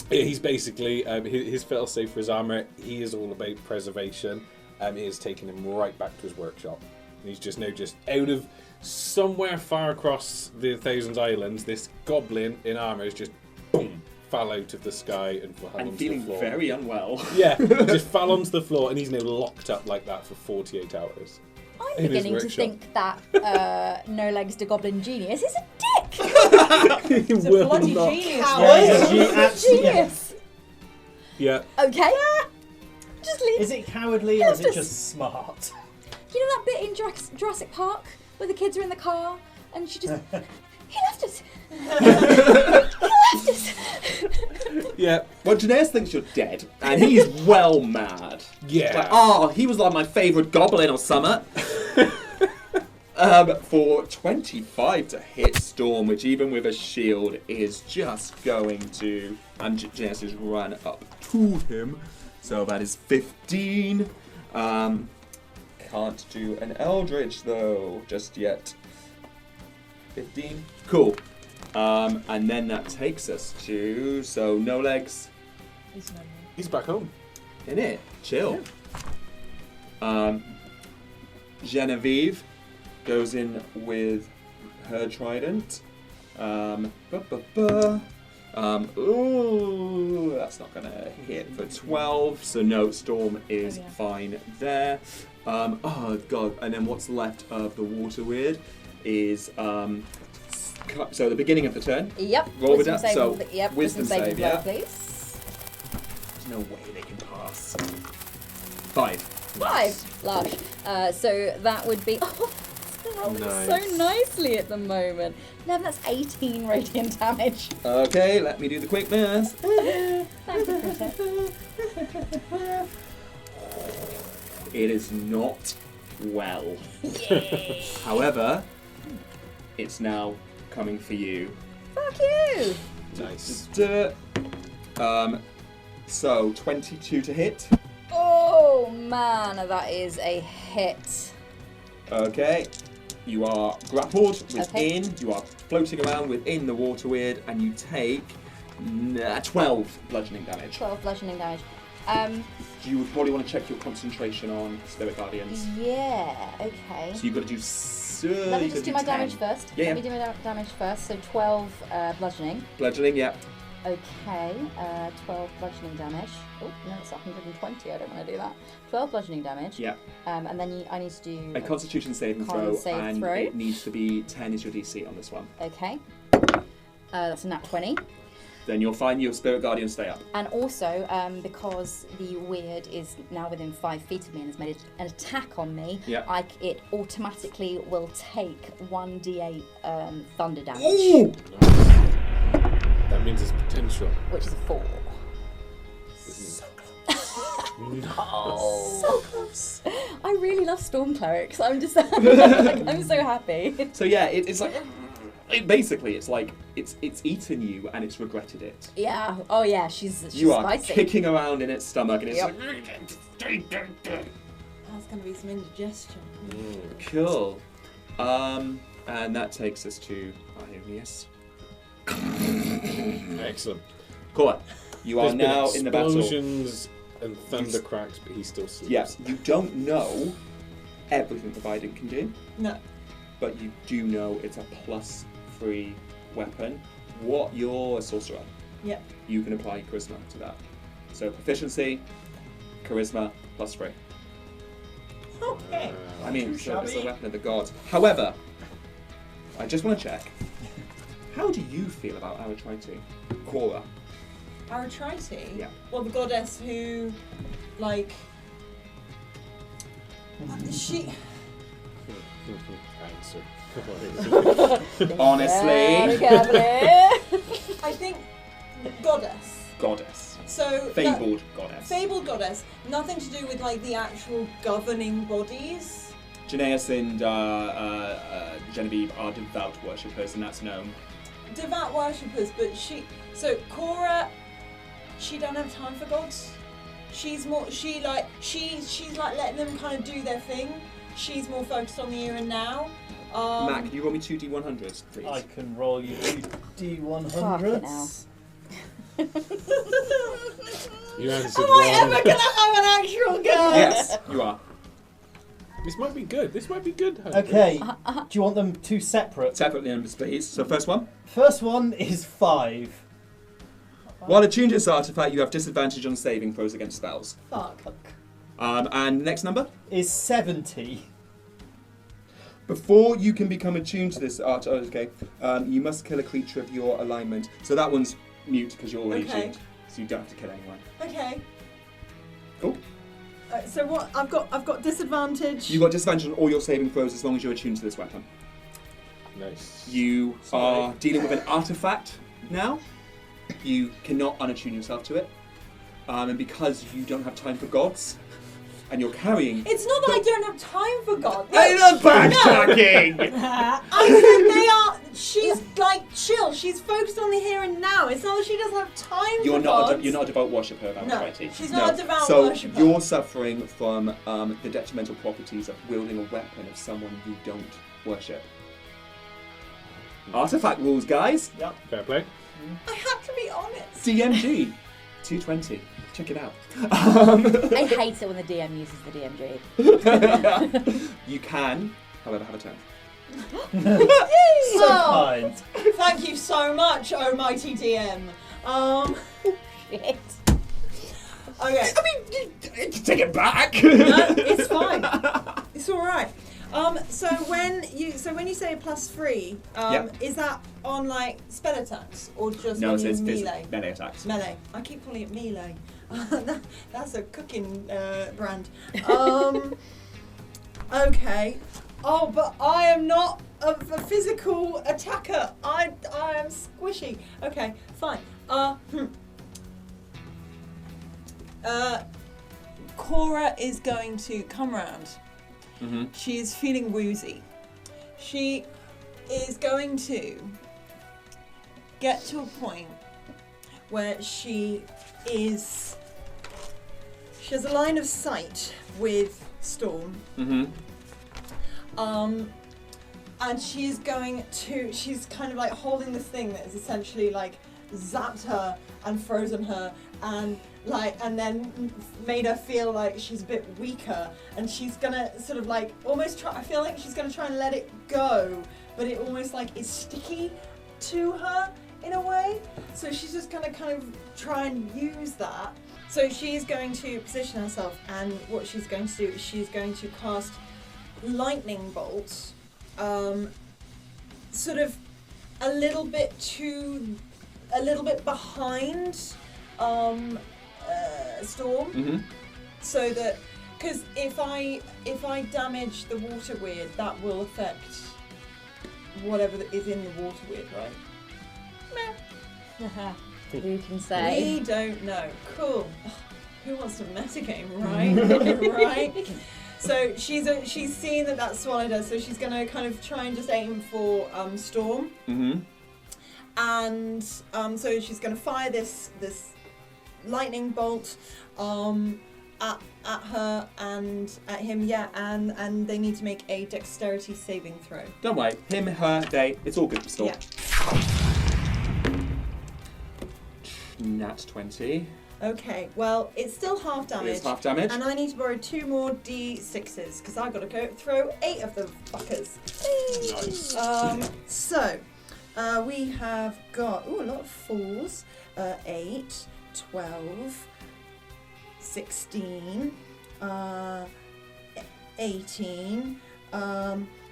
He's basically his fail-safe for his armor. He is all about preservation. It has taken him right back to his workshop. And he's just now out of somewhere far across the Thousand Islands. This goblin in armor is just boom, fell out of the sky and fell onto the feeling floor. very unwell. Yeah, just fell onto the floor, and he's now locked up like that for 48 hours. I'm in his beginning to workshop. think that No Legs to Goblin Genius is a dick. He It's a will bloody not. genius. Genius. Yeah. Okay. Just leave. Is it cowardly or is it just smart? You know that bit in Jurassic Park where the kids are in the car and she just... He left us. He left us. Yeah. Well, Janaeus thinks you're dead, and he's well mad. Yeah. Like, he was like my favourite goblin or something. For 25 to hit Storm, which even with a shield is just going to... And Janaeus has run up to him. So that is 15. Can't do an Eldritch, though, just yet. 15. Cool. And then that takes us to... So, No Legs. He's back home. In it. Chill. Genevieve goes in with her trident. Ooh, that's not gonna hit for 12. So no, Storm is fine there. Oh god! And then what's left of the water weird is so the beginning of the turn. Yep. Roll with wisdom that. save, So yep. wisdom save, as well, yeah. please. There's no way they can pass. 5. 5. Lush. So that would be... Oh, it's rolling Nice. so nicely at the moment. 11, that's 18 radiant damage. Okay, let me do the quick math. Thank you, Critic. It is not well. However, it's now coming for you. Fuck you! Nice. So 22 to hit. Oh man, that is a hit. Okay. You are grappled within. Okay. You are floating around within the water weird, and you take 12 bludgeoning damage. 12 bludgeoning damage. You would probably want to check your concentration on Spirit Guardians. Yeah, okay. So you've got to do. Let me just do my damage first. Yeah, Let me do my damage first. So 12 bludgeoning. Bludgeoning, yeah. Okay, 12 bludgeoning damage. Oh, no, it's 120. I don't want to do that. 12 bludgeoning damage. Yeah. And then I need to do... A Constitution saving Con throw, save and throw. it needs to be 10 is your DC on this one. Okay. That's a nat 20. Then you'll find your Spirit Guardian stay up. And also, because the weird is now within 5 feet of me and has made an attack on me, Yeah. it automatically will take 1d8 thunder damage, Ooh! That means it's potential. which is a 4. So close. I really love Storm Clerics. I'm just, I'm so happy. So yeah, it's like, basically, it's like it's eaten you and it's regretted it. Yeah. Oh yeah. She's You are spicy. kicking around in its stomach and it's Yep. like. That's going to be some indigestion. Cool. And that takes us to Ionius. Excellent. Cora, you are There's been now in the battle. explosions and thunder cracks, but he still sleeps. Yes, you don't know everything the bident can do, No. but you do know it's a +3 weapon. You're a sorcerer. Yep. You can apply charisma to that. So proficiency, charisma, +3. Okay. I mean, Too so it's a shabby. weapon of the gods. However, I just want to check. How do you feel about Aratrite? Cora. Aratrite? Yeah. Well, the goddess who, like, she. Answer. Honestly. Very carefully. I think goddess. Goddess. So Fabled goddess. fabled goddess. Nothing to do with like the actual governing bodies. Janaeus and Genevieve are devout worshippers, and that's known. Devout worshippers, but Cora, she don't have time for gods. She's she's like letting them kind of do their thing. She's more focused on the here and now. Mac, can you roll me 2 D100s, please? I can roll you 2 D100s. You answered Am I wrong. ever gonna have an actual go? Yes, you are. This might be good. This might be good. Hunter. Okay, do you want them two separate? Separately numbers, please. So first one. First one is 5. While attuned to this artifact, you have disadvantage on saving throws against spells. Fuck. And next number. Is 70. Before you can become attuned to this you must kill a creature of your alignment. So that one's mute because you're already Okay. attuned. So you don't have to kill anyone. Okay. Cool. So what? I've got disadvantage. You've got disadvantage on all your saving throws as long as you're attuned to this weapon. Nice. You Sorry. are dealing with an artifact now. You cannot unattune yourself to it. And because you don't have time for gods, and you're carrying... It's not that I don't have time for God. backtracking! I said they are. She's like chill. She's focused on the here and now. It's not that she doesn't have time You're for not gods. you're not a devout worshipper of No, Aphrodite. she's not a devout so worshipper. you're suffering from the detrimental properties of wielding a weapon of someone you don't worship. Artifact rules, guys. Yep. Fair play. I had to be honest. DMG 220. Check it out. I hate it when the DM uses the DMG. You can, however, have a turn. So Oh, kind. thank you so much, almighty DM. Shit. Okay. Take it back. No, it's fine. It's all right. So when you say a +3, Yeah. is that on like spell attacks or just No, when you it's melee? melee attacks. Melee. I keep calling it melee. That's a cooking brand. Okay. Oh, but I am not a physical attacker. I am squishy. Okay, fine. Cora is going to come round. Mm-hmm. She is feeling woozy. She is going to get to a point where she has a line of sight with Storm. Mm-hmm. And she's kind of like holding this thing that has essentially like zapped her and frozen her and then made her feel like she's a bit weaker, and she's gonna sort of like almost try. I feel like she's gonna try and let it go, but it almost like is sticky to her in a way. So she's just gonna kind of try and use that. So she's going to position herself, and what she's going to do is she's going to cast lightning bolts, sort of a little bit behind Storm, Mm-hmm. so that because if I damage the water weird, that will affect whatever that is in the water weird, right? Who can say? We don't know. Cool. Who wants to metagame, right? Right. So she's seen that that's swallowed her, so she's gonna kind of try and just aim for Storm. Mm-hmm. And so she's going to fire this lightning bolt at her and at him, and they need to make a dexterity saving throw. Don't worry, him, her, they, it's all good for Storm. Nat 20. Okay, well, it's still half damage. It is half damage. And I need to borrow 2 more d6s, because I've got to go throw 8 of them fuckers. Nice. So, we have got, a lot of 4s. 8, 12, 16, 18,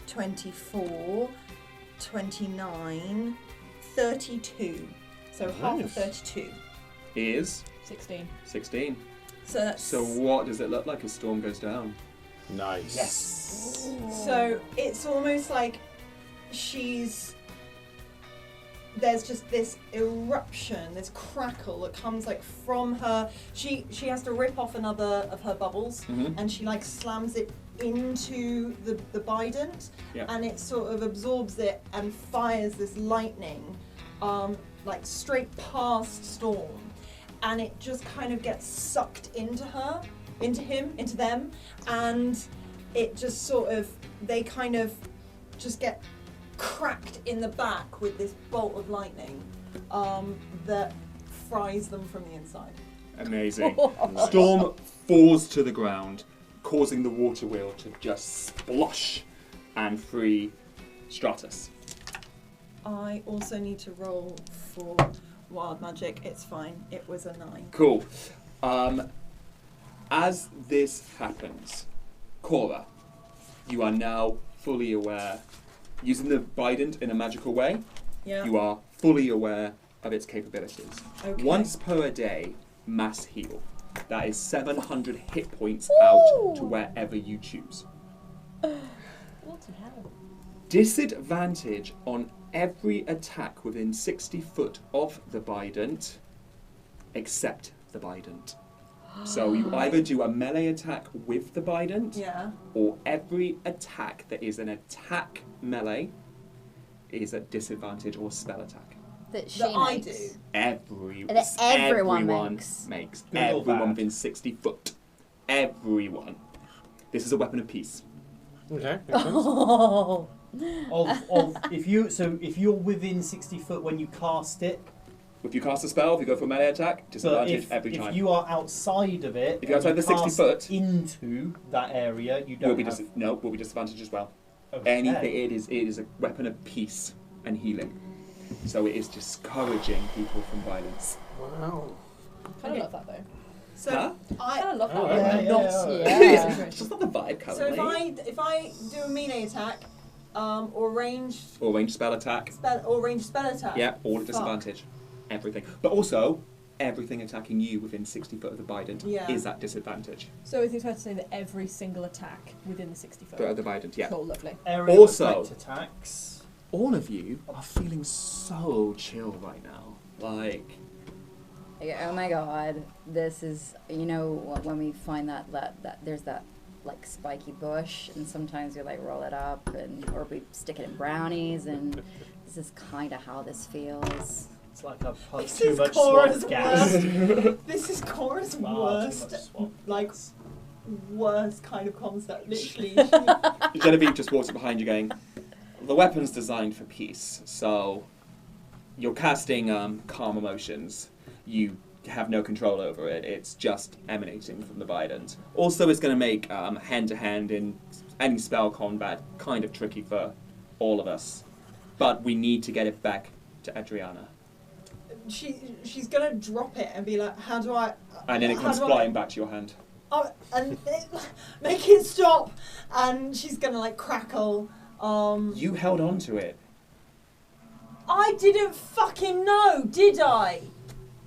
24, 29, 32. So half of 32. Is 16. 16. So that's... So what does it look like as Storm goes down? Nice. Yes. So it's almost like there's just this eruption, this crackle that comes like from her. She has to rip off another of her bubbles, and she like slams it into the bident, and it sort of absorbs it and fires this lightning, like straight past Storm, and it just kind of gets sucked into her, into him, into them, and it just sort of, they kind of just get cracked in the back with this bolt of lightning that fries them from the inside. Amazing. Storm falls to the ground, causing the water wheel to just splosh and free Stratus. I also need to roll for wild magic. It's fine. It was a 9. Cool. As this happens, Cora, you are now fully aware. Using the bident in a magical way, you are fully aware of its capabilities. Okay. Once per day, mass heal. That is 700 hit points out to wherever you choose. What the hell? Disadvantage on every attack within 60 foot of the bident, except the bident. So you either do a melee attack with the bident, or every attack that is an attack melee is a disadvantage or spell attack. That she I makes. do. Everyone makes. Good or Everyone bad? within 60 foot. Everyone. This is a weapon of peace. Okay. Makes sense. Oh. If you're within 60 foot when you cast it, If you cast a spell, if you go for a melee attack, but disadvantage every time. if you are outside of it, If you're outside and the 60 cast foot, into that area, you don't will be have. will be disadvantage as well. Okay. Anything it is a weapon of peace and healing. So it is discouraging people from violence. Wow. Kind of Okay. love that though. So Huh? I kind of love that. Oh, though. yeah, I'm yeah, not. yeah. It's just not the vibe So currently. if I do a melee attack, or ranged Or range spell attack. spell attack. Yeah, all at Fuck. disadvantage. Everything. But also, everything attacking you within 60 foot of the bident is at disadvantage. So I think it's fair to say that every single attack within the 60 foot. But of the bident, yeah. Cool, lovely. Area Also- effect attacks. All of you are feeling so chill right now. Like, Like, oh my god, this is, you know, when we find that there's that like spiky bush, and sometimes we like roll it up, or we stick it in brownies, and this is kind of how this feels. It's like I've had This too is much Cora's swamp gas. This is Cora's Far too worst, much swamp like gas. worst kind of concept. Literally. Genevieve just walks up behind you going, the weapon's designed for peace, so you're casting calm emotions. You have no control over it. It's just emanating from the bident. Also, it's going to make hand-to-hand in any spell combat kind of tricky for all of us. But we need to get it back to Adriana. She's gonna drop it and be like, "How do I?" And then it how comes do I- flying back to your hand. and make it stop. And she's gonna like crackle. You held on to it. I didn't fucking know, did I?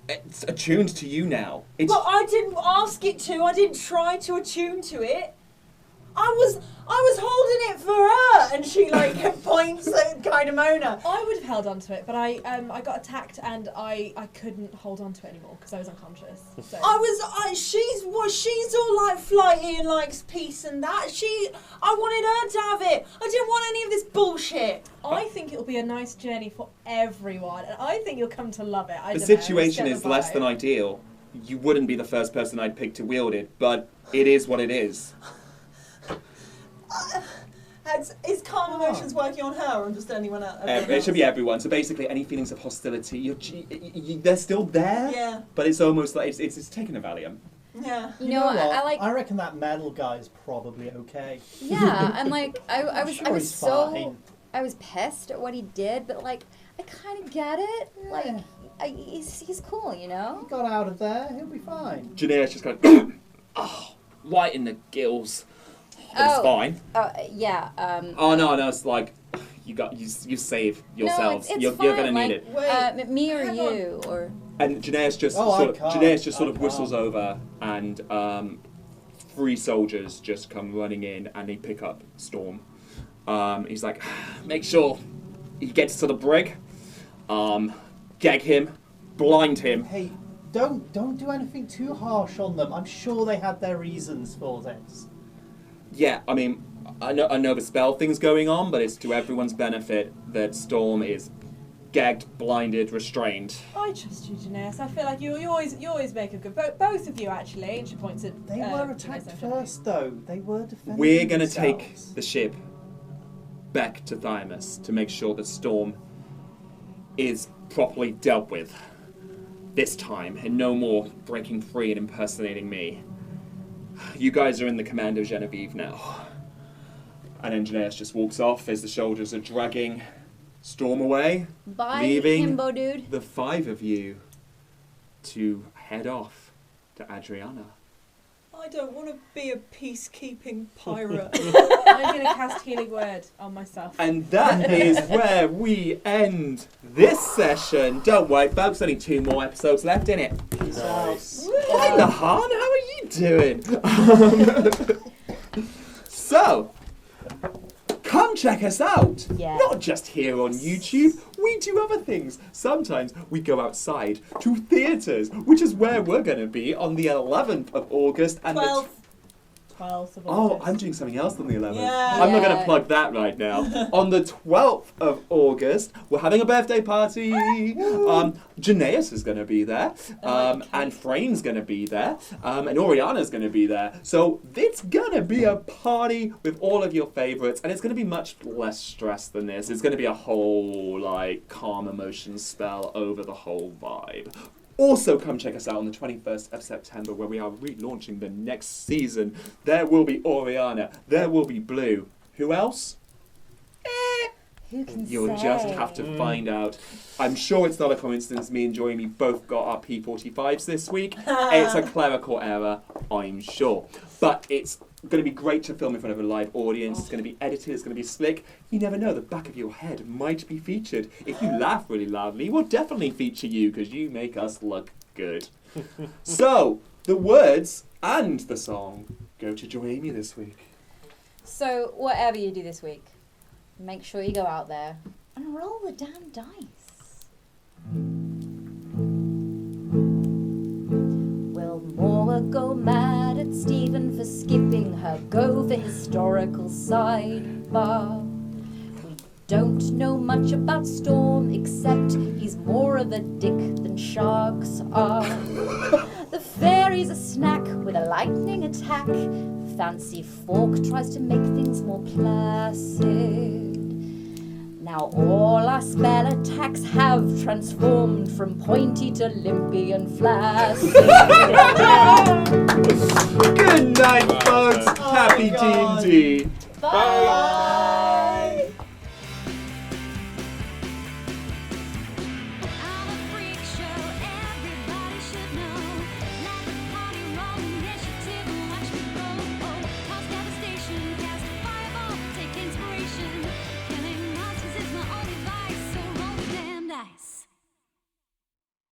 It's attuned to you now. It's But I didn't ask it to. I didn't try to attune to it. I was holding it for her, and she like points at Kaidamona. I would have held on to it, but I got attacked and I couldn't hold on to it anymore because I was unconscious. So. She's all like flighty and likes peace and that. I wanted her to have it. I didn't want any of this bullshit. I think it'll be a nice journey for everyone, and I think you'll come to love it. The situation is less than ideal. You wouldn't be the first person I'd pick to wield it, but it is what it is. Is calm emotions working on her or just anyone else? It should be everyone. So basically, any feelings of hostility, they're still there. Yeah. But it's almost like it's taking a Valium. Yeah. You know, what? I reckon that metal guy's probably okay. Yeah, and like I Sure was he's so fine. I was pissed at what he did, but like I kind of get it. Like he's cool, you know. He got out of there. He'll be fine. Janae's just going, oh, right in the gills. But it's fine. Yeah. Oh no, it's like you save yourselves. No, it's you're fine. gonna need it. Wait, me or you or. And Janaeus just sort of whistles over, and 3 soldiers just come running in, and they pick up Storm. He's like, make sure he gets to the brig, gag him, blind him. Hey, don't do anything too harsh on them. I'm sure they had their reasons for this. Yeah, I mean, I know the spell thing's going on, but it's to everyone's benefit that Storm is gagged, blinded, restrained. I trust you, Janaeus. I feel like you always make a good. Both of you actually. And she points at. They were attacked first, though. They were defending We're going to themselves. take the ship back to Thymus to make sure that Storm is properly dealt with this time, and no more breaking free and impersonating me. You guys are in the command of Genevieve now. And then Janaeus just walks off as the soldiers are dragging Storm away, Bye, leaving himbo dude. the 5 of you to head off to Adriana. I don't want to be a peacekeeping pirate. I'm going to cast Healing Word on myself. And that is where we end this session. Don't worry, folks, only 2 more episodes left, innit? Nice. Hi, Mahan, how are you doing? So, come check us out. Yeah. Not just here on YouTube. We do other things. Sometimes we go outside to theatres, which is where we're going to be on the 11th of August and 12th. 12th of Oh, August. I'm doing something else on the 11th. Yeah. I'm not going Yeah. to plug that right now. On the 12th of August, we're having a birthday party. Janaeus is going to be there. And Frame's going to be there. And Oriana's going to be there. So it's going to be a party with all of your favourites. And it's going to be much less stress than this. It's going to be a whole, like, calm emotion spell over the whole vibe. Also, come check us out on the 21st of September where we are relaunching the next season. There will be Oriana. There will be Blue. Who else? Who can You'll say? just have to find out. I'm sure it's not a coincidence me and Joey both got our P45s this week. It's a clerical error, I'm sure. But it's going to be great to film in front of a live audience. It's going to be edited. It's going to be slick. You never know. The back of your head might be featured. If you laugh really loudly, we'll definitely feature you because you make us look good. So, the words and the song go to Joey this week. So whatever you do this week, make sure you go out there and roll the damn dice. Will Maura go mad at Stephen for skipping her go for historical sidebar? We don't know much about Storm except he's more of a dick than sharks are. The fairy's a snack with a lightning attack. Fancy Fork tries to make things more placid. Now all our spell attacks have transformed from pointy to limpy and flaccid. Good night, folks. Oh, Happy God. D&D. Bye.